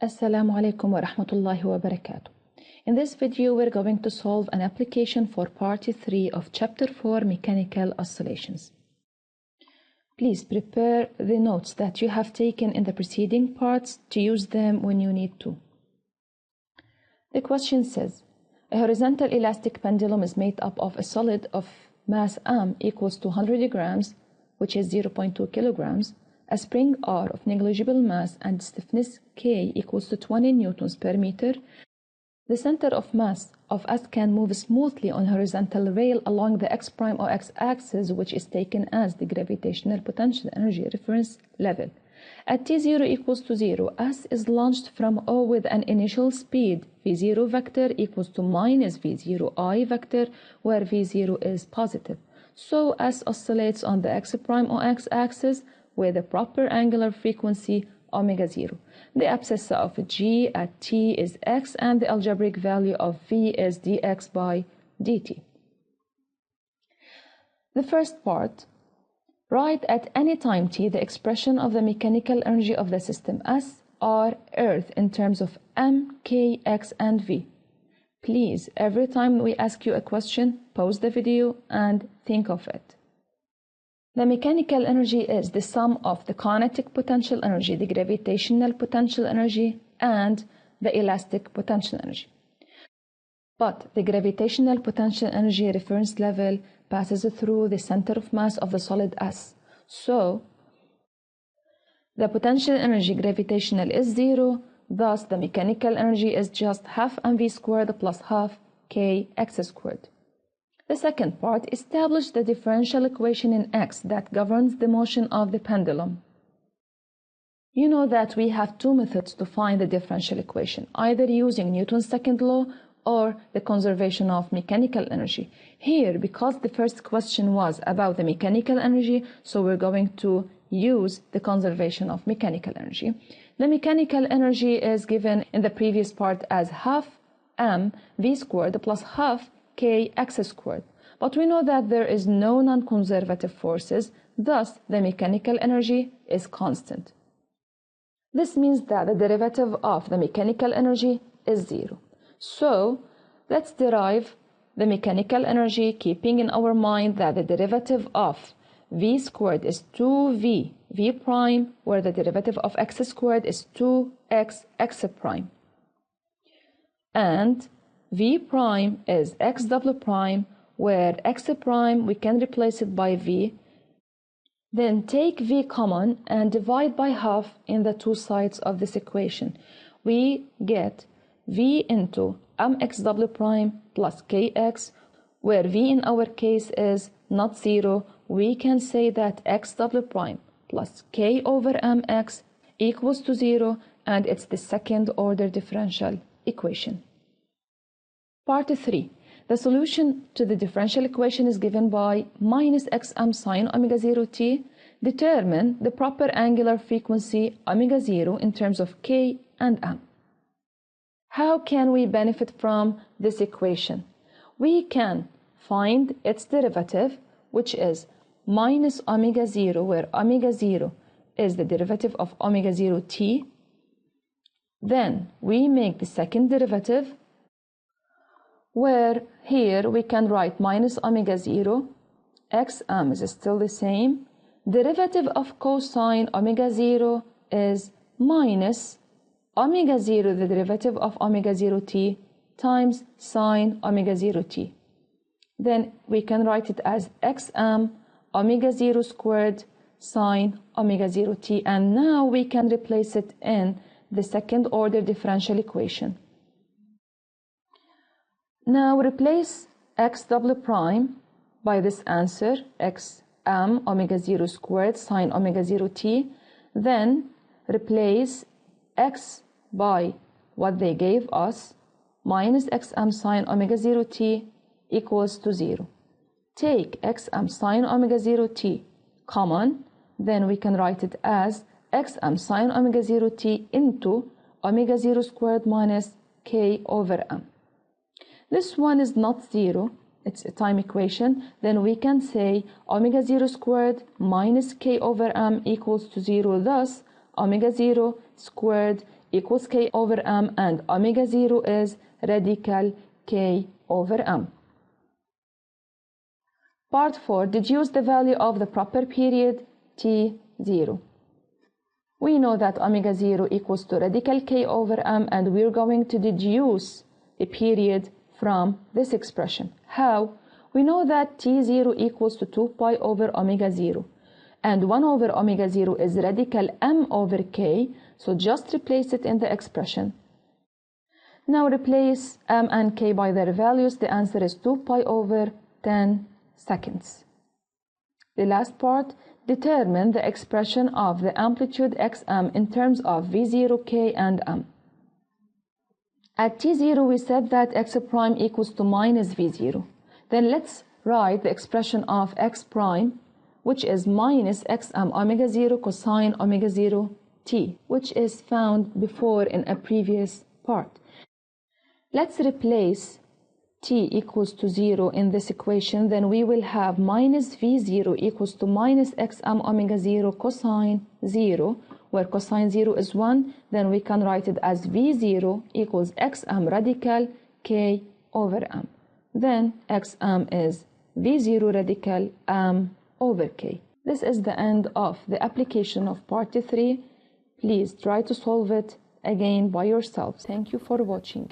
Assalamu alaikum wa rahmatullahi wa barakatuh. In this video, we're going to solve an application for part 3 of chapter 4, mechanical oscillations. Please prepare the notes that you have taken in the preceding parts to use them when you need to. The question says, a horizontal elastic pendulum is made up of a solid of mass m equals to 100 grams, which is 0.2 kilograms, a spring R of negligible mass and stiffness K equals to 20 newtons per meter. The center of mass of S can move smoothly on horizontal rail along the x' or x-axis, which is taken as the gravitational potential energy reference level. At t0 equals to 0, S is launched from O with an initial speed v0 vector equals to minus v0I vector, where v0 is positive. So S oscillates on the x' or x-axis with a proper angular frequency omega 0. The abscissa of G at t is x, and the algebraic value of V is dx by dt. The first part, write at any time t the expression of the mechanical energy of the system S, R, Earth in terms of m, k, x, and v. Please, every time we ask you a question, pause the video and think of it. The mechanical energy is the sum of the kinetic potential energy, the gravitational potential energy, and the elastic potential energy. But the gravitational potential energy reference level passes through the center of mass of the solid S. So, the potential energy gravitational is 0, thus the mechanical energy is just half mv squared plus half kx squared. The second part, establish the differential equation in x that governs the motion of the pendulum. You know that we have two methods to find the differential equation, either using Newton's second law or the conservation of mechanical energy. Here, because the first question was about the mechanical energy, so we're going to use the conservation of mechanical energy. The mechanical energy is given in the previous part as half m v squared plus half kx squared, but we know that there is no non-conservative forces, thus the mechanical energy is constant. This means that the derivative of the mechanical energy is 0. So let's derive the mechanical energy, keeping in our mind that the derivative of v squared is 2v v prime, where the derivative of x squared is 2x x prime, and v prime is x double prime, where x prime we can replace it by v. Then take v common and divide by half in the two sides of this equation. We get v into mx double prime plus kx, where v in our case is not 0. We can say that x double prime plus k over mx equals to 0, and it's the second order differential equation. Part 3. The solution to the differential equation is given by minus xm sine omega 0 t. Determine the proper angular frequency omega 0 in terms of k and m. How can we benefit from this equation? We can find its derivative, which is minus omega 0, where omega 0 is the derivative of omega 0 t. Then we make the second derivative, where here we can write minus omega 0, xm is still the same. Derivative of cosine omega 0 is minus omega 0, the derivative of omega 0 t, times sine omega 0 t. Then we can write it as xm omega 0 squared sine omega 0 t, and now we can replace it in the second order differential equation. Now replace x double prime by this answer, xm omega 0 squared sine omega 0 t. Then replace x by what they gave us, minus xm sine omega 0 t equals to 0. Take xm sine omega 0 t common, then we can write it as xm sine omega 0 t into omega 0 squared minus k over m. This one is not 0, it's a time equation, then we can say omega 0 squared minus k over m equals to 0, thus omega 0 squared equals K over M, and omega 0 is radical K over M. Part 4. Deduce the value of the proper period T0. We know that omega 0 equals to radical K over M, and we're going to deduce the period from this expression. How? We know that T0 equals to 2 pi over omega 0, and 1 over omega 0 is radical M over K, so just replace it in the expression. Now replace M and K by their values. The answer is 2 pi over 10 seconds. The last part, determine the expression of the amplitude xm in terms of V0, K, and M. At T0, we said that x prime equals to minus V0. Then let's write the expression of x prime, which is minus xm omega 0 cosine omega 0 t, which is found before in a previous part. Let's replace t equals to 0 in this equation. Then we will have minus V0 equals to minus xm omega 0 cosine 0, where cosine 0 is 1. Then we can write it as V0 equals xm radical K over M. Then xm is V0 radical M over K. This is the end of the application of part 3. Please try to solve it again by yourself. Thank you for watching.